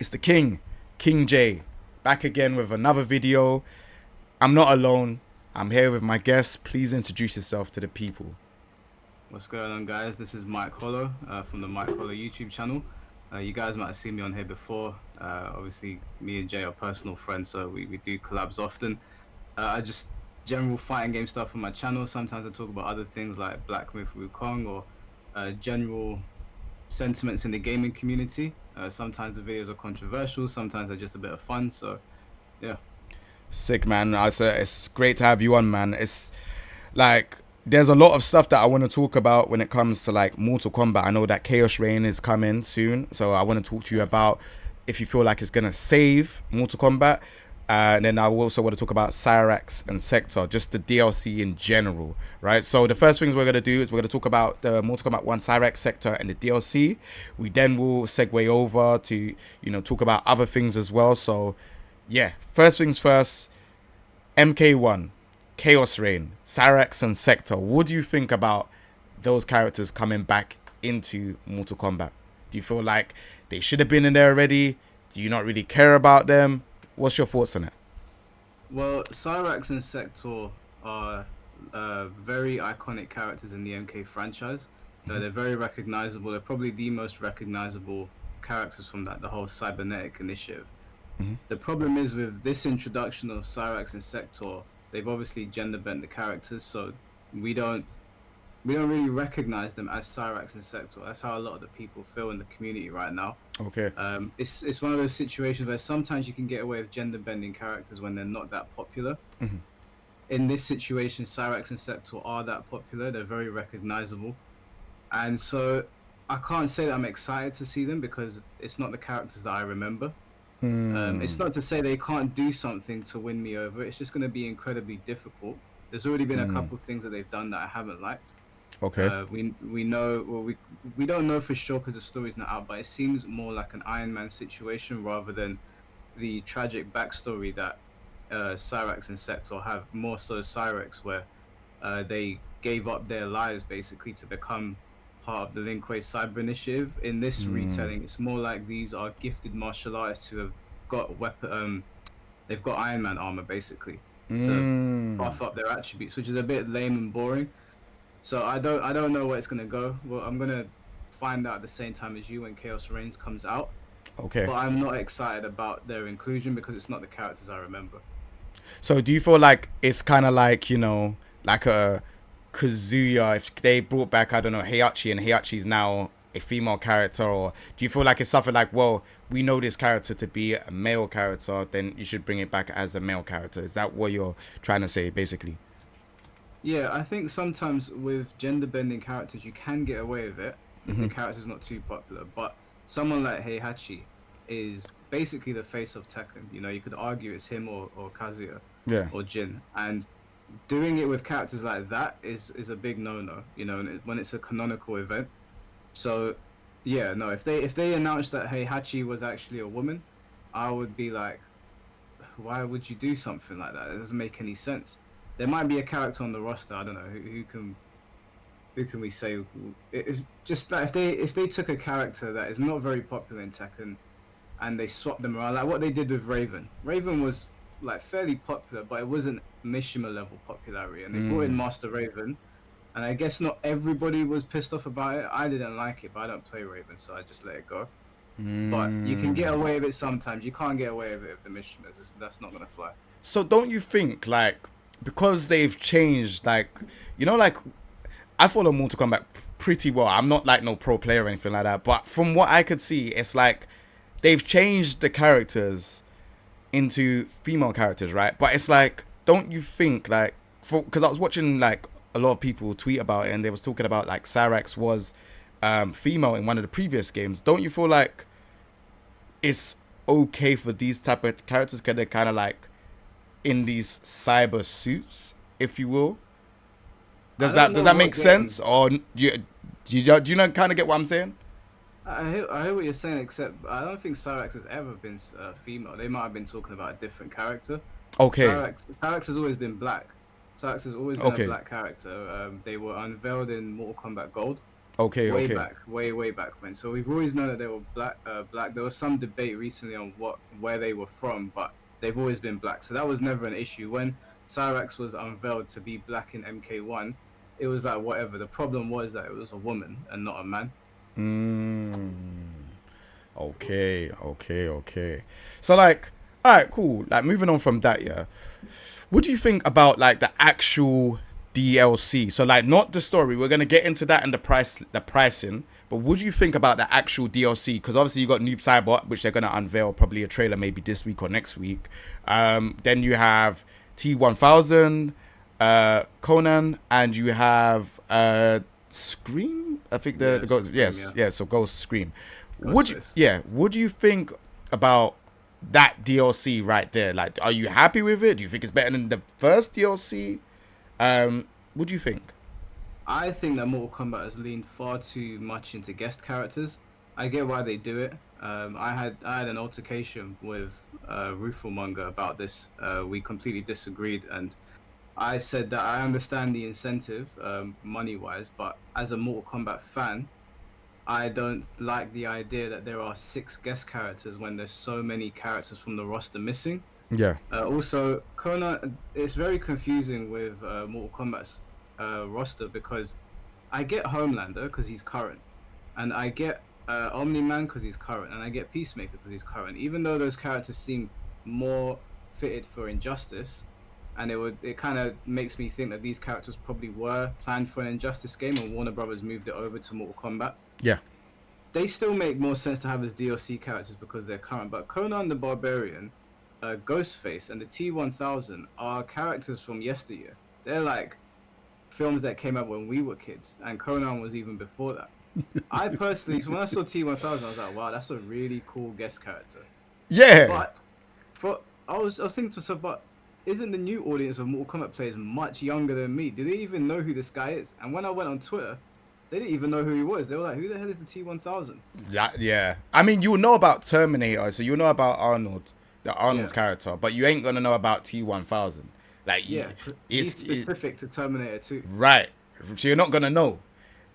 It's the King, King J, back again with another video. I'm not alone. I'm here with my guest. Please introduce yourself to the people. What's going on, guys? This is Mike Hollow from the Mike Hollow YouTube channel. You guys might have seen me on here before. Obviously, me and Jay are personal friends, so we do collabs often. I just general fighting game stuff on my channel. Sometimes I talk about other things like Black Myth Wukong or general sentiments in the gaming community. Sometimes the videos are controversial, sometimes they're just a bit of fun. So, yeah. Sick, man. It's great to have you on, man. It's like there's a lot of stuff that I want to talk about when it comes to like Mortal Kombat. I know that Khaos Reigns is coming soon, so I want to talk to you about if you feel like it's gonna save Mortal Kombat. And then I also want to talk about Cyrax and Sektor, just the DLC in general, right? So the first things we're going to do is we're going to talk about the Mortal Kombat 1 Cyrax Sektor and the DLC. We then will segue over to, talk about other things as well. So, yeah, first things first, MK1, Khaos Reigns, Cyrax and Sektor. What do you think about those characters coming back into Mortal Kombat? Do you feel like they should have been in there already? Do you not really care about them? What's your thoughts on it? Well, Cyrax and Sektor are very iconic characters in the MK franchise. They're very recognizable. They're probably the most recognizable characters from the whole cybernetic initiative. The problem is with this introduction of Cyrax and Sektor, they've obviously gender bent the characters, so we don't we don't really recognize them as Cyrax and Sektor. That's how a lot of the people feel in the community right now. Okay. It's one of those situations where sometimes you can get away with gender bending characters when they're not that popular. In this situation, Cyrax and Sektor are that popular. They're very recognizable, and so I can't say that I'm excited to see them because it's not the characters that I remember. It's not to say they can't do something to win me over. It's just going to be incredibly difficult. There's already been a couple of things that they've done that I haven't liked. Okay. We know, well, we don't know for sure because the story's not out, but it seems more like an Iron Man situation rather than the tragic backstory that Cyrax and Sektor have. More so Cyrax, where they gave up their lives basically to become part of the Lin Kuei Cyber Initiative. In this retelling, it's more like these are gifted martial artists who have got weapon. They've got Iron Man armor basically to buff up their attributes, which is a bit lame and boring. So I don't know where it's gonna go. Well, I'm gonna find out at the same time as you when Khaos Reigns comes out. Okay. But I'm not excited about their inclusion because it's not the characters I remember. So do you feel like it's kind of like, like a Kazuya if they brought back, I don't know, Heihachi and Heihachi's now a female character? Or do you feel like it's something like, well, we know this character to be a male character, then you should bring it back as a male character? Is that what you're trying to say, basically? Yeah, I think sometimes with gender bending characters you can get away with it if the character's not too popular. But someone like Heihachi is basically the face of Tekken. You know, you could argue it's him or Kazuya Yeah. or Jin. And doing it with characters like that is a big no-no, you know, when it's a canonical event. So yeah, no, if they announced that Heihachi was actually a woman, I would be like, why would you do something like that? It doesn't make any sense. There might be a character on the roster, I don't know, who can we say? It's just that if they took a character that is not very popular in Tekken and they swapped them around, like what they did with Raven. Raven was like fairly popular, but it wasn't Mishima level popularity, and they brought in Master Raven, and I guess not everybody was pissed off about it. I didn't like it, but I don't play Raven, so I just let it go. But you can get away with it sometimes. You can't get away with it with the Mishimas. That's not gonna fly. So don't you think, like, because they've changed, like, like, I follow Mortal Kombat pretty well. I'm not like no pro player or anything like that, but from what I could see, it's like they've changed the characters into female characters, right? But it's like, don't you think, like, because I was watching like a lot of people tweet about it, and they was talking about like Cyrax was female in one of the previous games. Don't you feel like it's okay for these type of characters because they're kind of like in these cyber suits, if you will? I Does don't that know make what sense, game. or do you know kind of get what I'm saying? I hear what you're saying, except I don't think Cyrax has ever been female. They might have been talking about a different character. Okay, Cyrax has always been black. Cyrax has always been a okay, black character. They were unveiled in Mortal Kombat Gold. Okay, way okay. back, way back when. So we've always known that they were black. Black. There was some debate recently on where they were from, but they've always been black. So that was never an issue. When Cyrax was unveiled to be black in MK1, it was like whatever. The problem was that it was a woman and not a man. Mm. Okay, okay, okay. So like, all right, cool. Like moving on from that, yeah. What do you think about like the actual DLC? So like not the story. We're gonna get into that and the pricing. But what do you think about the actual DLC? Because obviously you got Noob Saibot, which they're gonna unveil probably a trailer maybe this week or next week. Then you have T1000, Conan, and you have Scream. I think the Ghost. Scream, Yes, yeah. yeah. So Ghost Scream. Ghostface. What do you think about that DLC right there? Like, are you happy with it? Do you think it's better than the first DLC? What do you think? I think that Mortal Kombat has leaned far too much into guest characters. I get why they do it. I had an altercation with Ruffelmonger about this. We completely disagreed, and I said that I understand the incentive, money-wise, but as a Mortal Kombat fan, I don't like the idea that there are 6 guest characters when there's so many characters from the roster missing. Yeah. Also, Conan, it's very confusing with Mortal Kombat's roster because I get Homelander because he's current, and I get Omni-Man because he's current, and I get Peacemaker because he's current. Even though those characters seem more fitted for Injustice, and it kind of makes me think that these characters probably were planned for an Injustice game, and Warner Brothers moved it over to Mortal Kombat. Yeah. They still make more sense to have as DLC characters because they're current. But Conan the Barbarian, Ghostface, and the T1000 are characters from yesteryear. They're like films that came out when we were kids, and Conan was even before that. I personally, when I saw T1000, I was like, wow, that's a really cool guest character. Yeah. But I was thinking to myself, but isn't the new audience of Mortal Kombat players much younger than me? Do they even know who this guy is? And when I went on Twitter, they didn't even know who he was. They were like, who the hell is the T1000? Yeah. I mean, you'll know about Terminator, so you'll know about Arnold, the Arnold's character, but you ain't gonna know about T1000. Like, Yeah, he's specific to Terminator 2. Right. So you're not gonna know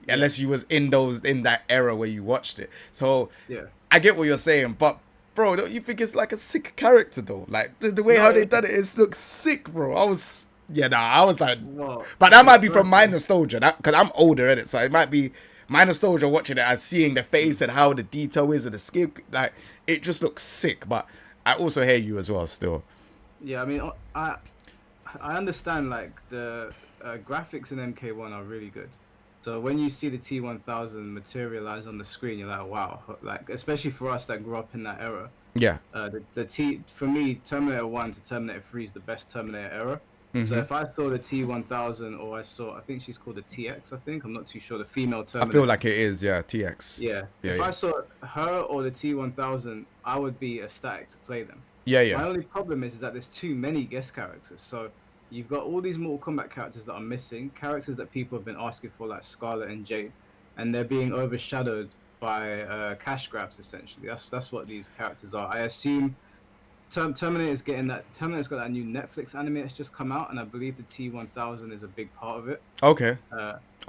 unless you was in that era where you watched it. So Yeah. I get what you're saying, but bro, don't you think it's like a sick character though? Like the way how they done it looks sick, bro. I was like, Well, but that might be from my nostalgia, because I'm older in it, so it might be my nostalgia watching it and seeing the face and how the detail is and the skin. Like it just looks sick. But I also hear you as well, still. Yeah, I mean, I understand like the graphics in MK1 are really good. So when you see the T1000 materialize on the screen, you're like, wow. Like especially for us that grew up in that era. Yeah. For me, Terminator 1 to Terminator 3 is the best Terminator era. Mm-hmm. So if I saw the T1000 or I think she's called the TX, I think, I'm not too sure, the female Terminator. I feel like it is, yeah, TX. Yeah. If I saw her or the T1000, I would be ecstatic to play them. Yeah. My only problem is that there's too many guest characters. So you've got all these Mortal Kombat characters that are missing, characters that people have been asking for, like Scarlet and Jade, and they're being overshadowed by cash grabs, essentially. That's what these characters are. I assume Terminator's got that new Netflix anime that's just come out, and I believe the T1000 is a big part of it. Okay.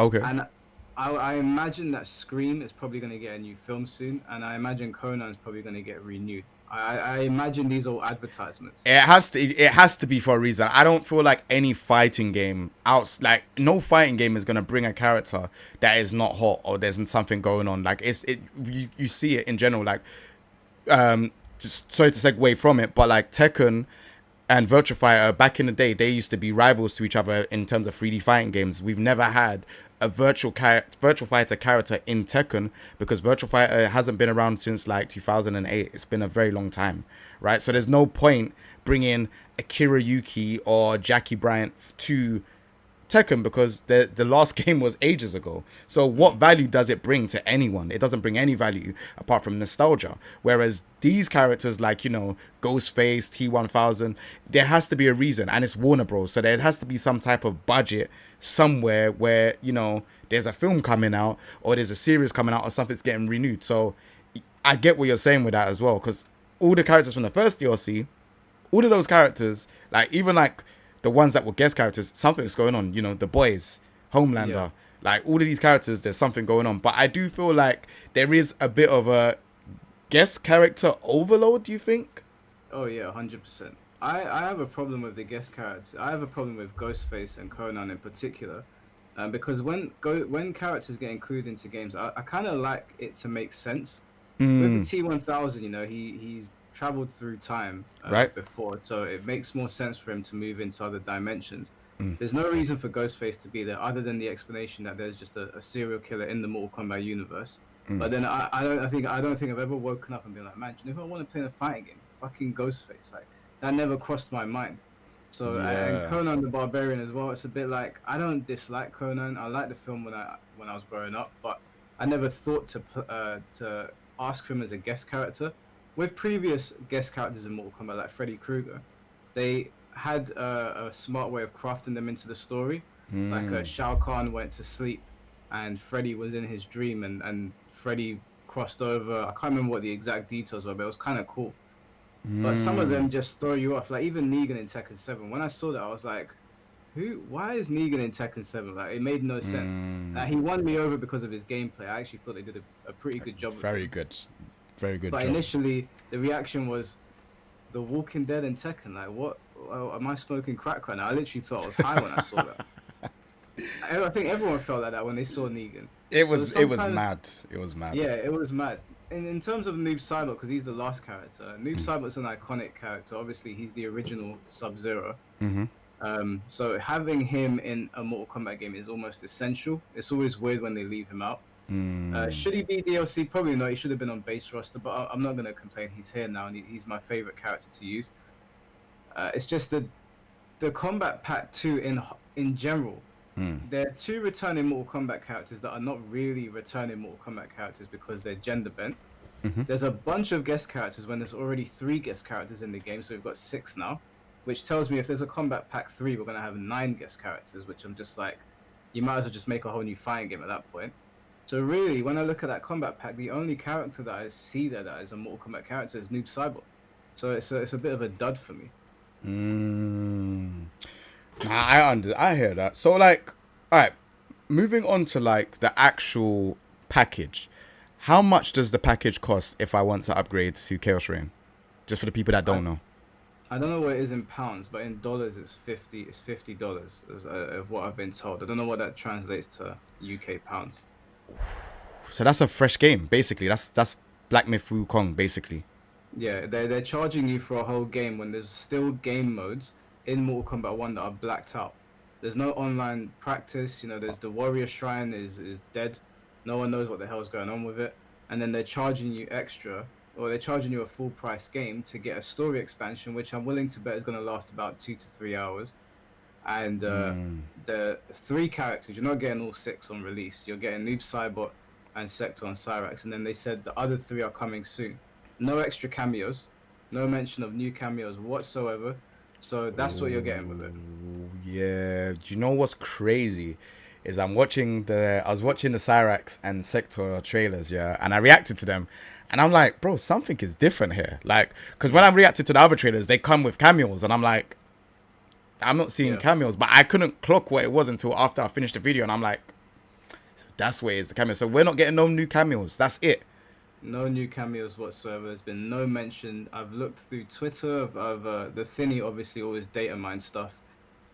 Okay. And I imagine that Scream is probably going to get a new film soon, and I imagine Conan's probably going to get renewed. I imagine these are all advertisements. It has to be for a reason. I don't feel like any fighting game no fighting game is gonna bring a character that is not hot or there's something going on. Like you see it in general. Like just sorry to segue from it, but like Tekken and Virtua Fighter back in the day, they used to be rivals to each other in terms of 3D fighting games. We've never had a Virtua Fighter character in Tekken because Virtua Fighter hasn't been around since like 2008. It's been a very long time, right? So there's no point bringing Akira Yuki or Jackie Bryant to Tekken because the last game was ages ago. So what value does it bring to anyone? It doesn't bring any value apart from nostalgia. Whereas these characters like, Ghostface, T1000, there has to be a reason, and it's Warner Bros. So there has to be some type of budget somewhere where, there's a film coming out or there's a series coming out or something's getting renewed. So I get what you're saying with that as well, because all the characters from the first DLC, all of those characters, like even like the ones that were guest characters, something's going on. The boys, Homelander, Like all of these characters, there's something going on. But I do feel like there is a bit of a guest character overload. Do you think? Oh yeah, 100%. I have a problem with the guest characters. I have a problem with Ghostface and Conan in particular, because when characters get included into games, I kind of like it to make sense. With the T1000, you know, he's traveled through time Right. before, so it makes more sense for him to move into other dimensions. There's no reason for Ghostface to be there other than the explanation that there's just a serial killer in the Mortal Kombat universe. But then I don't think I've ever woken up and been like, man, do you know who I want to play in a fighting game? Fucking Ghostface. Like that never crossed my mind. So and Yeah. Conan the Barbarian as well. It's a bit like I don't dislike Conan. I like the film when I was growing up, but I never thought to ask him as a guest character. With previous guest characters in Mortal Kombat, like Freddy Krueger, they had a smart way of crafting them into the story. Like Shao Kahn went to sleep, and Freddy was in his dream, and Freddy crossed over. I can't remember what the exact details were, but it was kind of cool. But some of them just throw you off. Like even Negan in Tekken 7. When I saw that, I was like, "Who? Why is Negan in Tekken 7?" Like it made no sense. He won me over because of his gameplay. I actually thought they did a pretty good job. Very good. Very good But job. initially, the reaction was, "The Walking Dead and Tekken. Like what? Am I smoking crack right now?" I literally thought I was high when I saw that. I think everyone felt like that when they saw Negan. It was mad. It was mad. Yeah, it was mad. In terms of Noob Saibot, because he's the last character, Noob Saibot's an iconic character. Obviously, he's the original Sub-Zero. So having him in a Mortal Kombat game is almost essential. It's always weird when they leave him out. Should he be DLC? Probably not. He should have been on base roster, but I'm not going to complain. He's here now, and he's my favorite character to use. It's just the Combat Pack 2 in general. There are 2 returning Mortal Kombat characters that are not really returning Mortal Kombat characters because they're gender bent. There's a bunch of guest characters when there's already 3 guest characters in the game, so we've got 6 now, which tells me if there's a Combat Pack 3, we're going to have 9 guest characters, which I'm just like, you might as well just make a whole new fighting game at that point. So really, when I look at that Combat Pack, the only character that I see there that is a Mortal Kombat character is Noob Saibot. So it's a bit of a dud for me. I hear that. So like, all right, moving on to like the actual package. How much does the package cost if I want to upgrade to Khaos Reigns? Just for the people that don't know. I don't know what it is in pounds, but in dollars it's $50 of what I've been told. I don't know what that translates to UK pounds. So that's a fresh game, basically. That's Black Myth Wukong, basically. Yeah, they're charging you for a whole game when there's still game modes in Mortal Kombat 1 that are blacked out. There's no online practice, you know, there's the Warrior Shrine is dead. No one knows what the hell's going on with it. And then they're charging you extra, or they're charging you a full price game to get a story expansion, which I'm willing to bet is going to last about 2 to 3 hours. And the 3 characters, you're not getting all 6 on release. You're getting Noob Saibot and Sektor and Cyrax. And then they said the other 3 are coming soon. No extra cameos, no mention of new cameos whatsoever. So that's what you're getting with it. Yeah. Do you know what's crazy? Is I was watching the Cyrax and Sektor trailers, yeah, and I reacted to them, and I'm like, bro, something is different here. Like, because when I reacted to the other trailers, they come with cameos, and I'm like, I'm not seeing cameos, but I couldn't clock what it was until after I finished the video, and I'm like, so that's where it's the cameo. So we're not getting no new cameos. That's it. No new cameos whatsoever. There's been no mention. I've looked through Twitter of the Thinny, obviously always data mine stuff.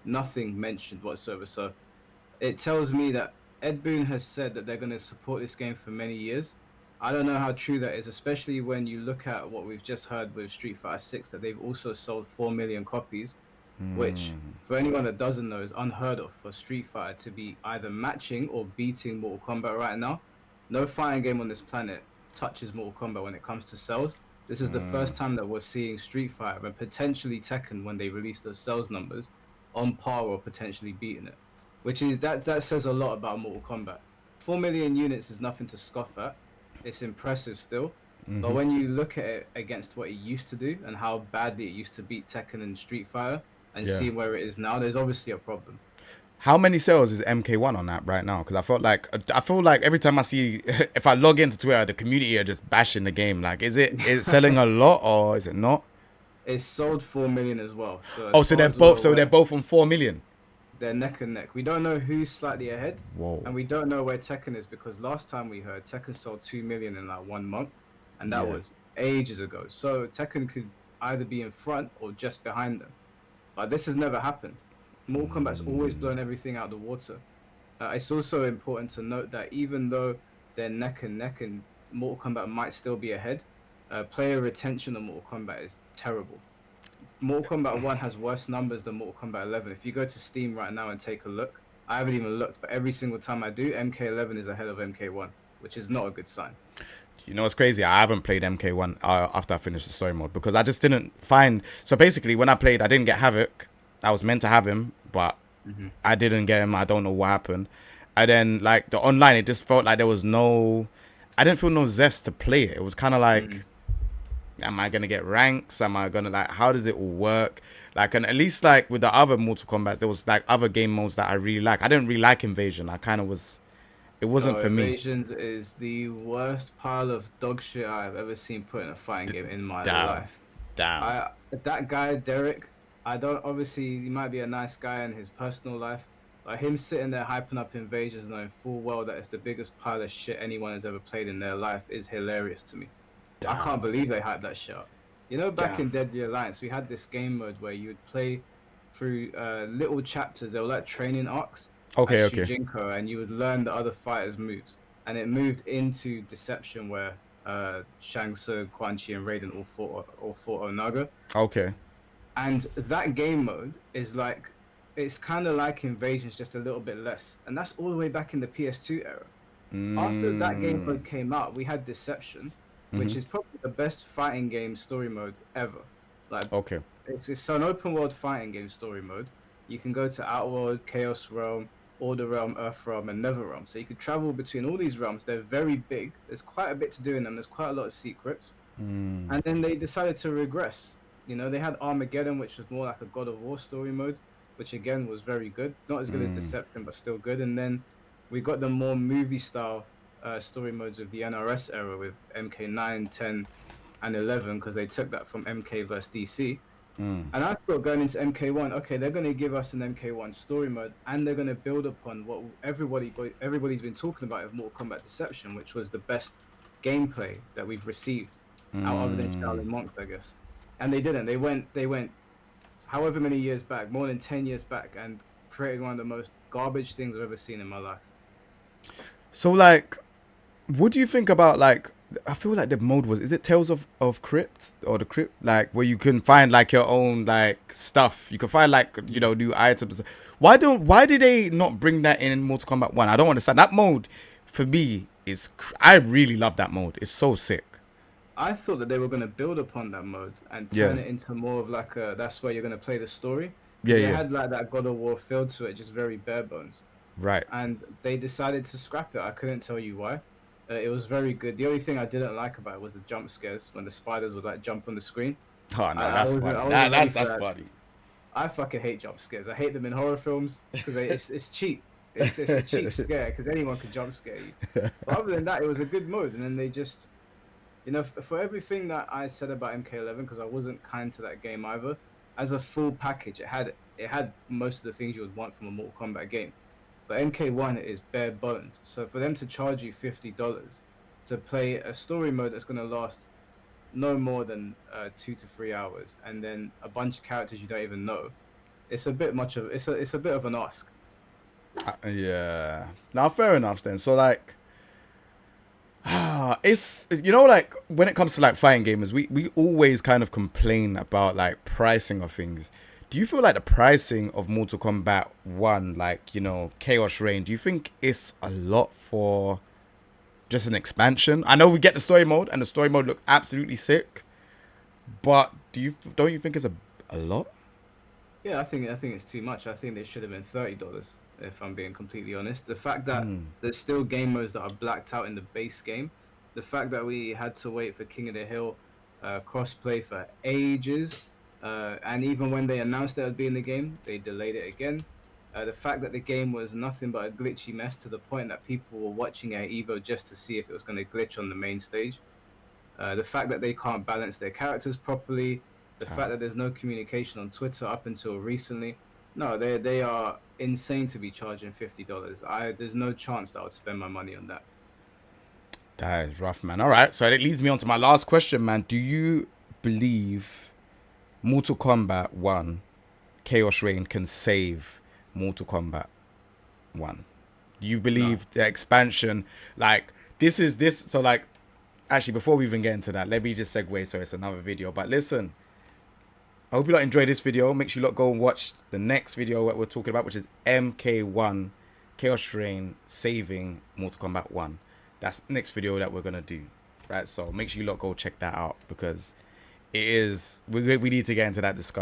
Nothing mentioned whatsoever. So it tells me that Ed Boon has said that they're going to support this game for many years. I don't know how true that is, especially when you look at what we've just heard with Street Fighter 6, that they've also sold 4 million copies, which, for anyone that doesn't know, is unheard of for Street Fighter to be either matching or beating Mortal Kombat right now. No fighting game on this planet touches Mortal Kombat when it comes to sales. This is the first time that we're seeing Street Fighter and potentially Tekken, when they release those sales numbers, on par or potentially beating it. Which is that says a lot about Mortal Kombat. 4 million units is nothing to scoff at. It's impressive still. But when you look at it against what it used to do and how badly it used to beat Tekken and Street Fighter and see where it is now, there's obviously a problem. How many sales is MK1 on that right now? Because I feel like every time I see, if I log into Twitter, the community are just bashing the game. Like, is it selling a lot or is it not? It's sold 4 million as well. So they're both on 4 million. They're neck and neck. We don't know who's slightly ahead, Whoa. and we don't know where Tekken is because last time we heard Tekken sold 2 million in like 1 month, and that Yeah. was ages ago. So Tekken could either be in front or just behind them. But this has never happened. Mortal Kombat's always blown everything out of the water. It's also important to note that even though they're neck and neck and Mortal Kombat might still be ahead, player retention on Mortal Kombat is terrible. Mortal Kombat 1 has worse numbers than Mortal Kombat 11. If you go to Steam right now and take a look, I haven't even looked, but every single time I do, MK11 is ahead of MK1, which is not a good sign. You know what's crazy? I haven't played MK1 after I finished the story mode because I just didn't find. So basically, when I played, I didn't get Havoc. I was meant to have him, but I didn't get him. I don't know what happened. And then, like, the online, it just felt like there was no. I didn't feel no zest to play it. It was kind of like, am I going to get ranks? Am I going to, like, how does it all work? Like, and at least, like, with the other Mortal Kombat, there was, like, other game modes that I really like. I didn't really like Invasion. I kind of was. It wasn't for me. Invasions is the worst pile of dog shit I've ever seen put in a fighting game in my life. Damn. That guy, Derek, I don't, obviously, he might be a nice guy in his personal life, but him sitting there hyping up Invasions knowing full well that it's the biggest pile of shit anyone has ever played in their life is hilarious to me. Damn. I can't believe they hyped that shit up. You know, back Damn. in Deadly Alliance, we had this game mode where you would play through little chapters. They were like training arcs. Okay. Shujinko, and you would learn the other fighters' moves. And it moved into Deception, where Shang Tsung, Quan Chi, and Raiden all fought Onaga. Okay. And that game mode is like, it's kind of like Invasions, just a little bit less. And that's all the way back in the PS2 era. After that game mode came out, we had Deception, which is probably the best fighting game story mode ever. Like, Okay. It's an open world fighting game story mode. You can go to Outworld, Chaos Realm, Order Realm, Earth Realm, and Nether Realm. So you could travel between all these realms. They're very big. There's quite a bit to do in them. There's quite a lot of secrets. And then they decided to regress. You know, they had Armageddon, which was more like a God of War story mode, which again was very good. Not as good as Deception, but still good. And then we got the more movie style story modes of the NRS era with MK9, 10, and 11, because they took that from MK vs DC. And I thought going into MK1, okay, they're going to give us an MK1 story mode, and they're going to build upon what everybody's been talking about with Mortal Kombat Deception, which was the best gameplay that we've received out other than Shaolin Monks, I guess. And they didn't. They went however many years back, more than 10 years back, and created one of the most garbage things I've ever seen in my life. So, like, what do you think about, like, I feel like the mode is it Tales of Crypt or the Crypt, like, where you can find, like, your own, like, stuff. You can find, like, you know, new items. Why did they not bring that in Mortal Kombat 1? I don't understand. That mode, for me, I really love that mode. It's so sick. I thought that they were going to build upon that mode and turn it into more of like that's where you're going to play the story. They had like that God of War feel to it, just very bare bones. Right. And they decided to scrap it. I couldn't tell you why. It was very good. The only thing I didn't like about it was the jump scares when the spiders would like jump on the screen. Oh no, that's funny. That's funny. I fucking hate jump scares. I hate them in horror films because it's cheap. It's a cheap scare because anyone can jump scare you. But other than that, it was a good mode. And then they just, you know, for everything that I said about MK11, because I wasn't kind to that game either, as a full package, it had most of the things you would want from a Mortal Kombat game. But MK1 is bare bones. So for them to charge you $50 to play a story mode that's going to last no more than 2 to 3 hours, and then a bunch of characters you don't even know, it's a bit much of it's a bit of an ask. Yeah. Now, fair enough then. So, like, it's, you know, like, when it comes to, like, fighting gamers, we always kind of complain about, like, pricing of things. Do you feel like the pricing of Mortal Kombat 1, like, you know, Khaos Reigns, do you think it's a lot for just an expansion? I know we get the story mode, and the story mode looks absolutely sick, but don't you think it's a lot? Yeah, I think it's too much. I think it should have been $30, if I'm being completely honest. The fact that there's still game modes that are blacked out in the base game, the fact that we had to wait for King of the Hill crossplay for ages, and even when they announced that it would be in the game, they delayed it again. The fact that the game was nothing but a glitchy mess to the point that people were watching at Evo just to see if it was going to glitch on the main stage. The fact that they can't balance their characters properly. The fact that there's no communication on Twitter up until recently. No, they are insane to be charging $50. There's no chance that I would spend my money on that. That is rough, man. All right, so it leads me on to my last question, man. Do you believe Mortal Kombat 1 Chaos Reign can save Mortal Kombat 1? Do you No. believe the expansion, like, so like, actually, before we even get into that, let me just segue, so it's another video. But listen, I hope you lot enjoyed this video. Make sure you lot go and watch the next video that we're talking about, which is MK1 Chaos Reign saving Mortal Kombat 1. That's the next video that we're gonna do, right? So make sure you lot go check that out, because it is, we need to get into that discussion.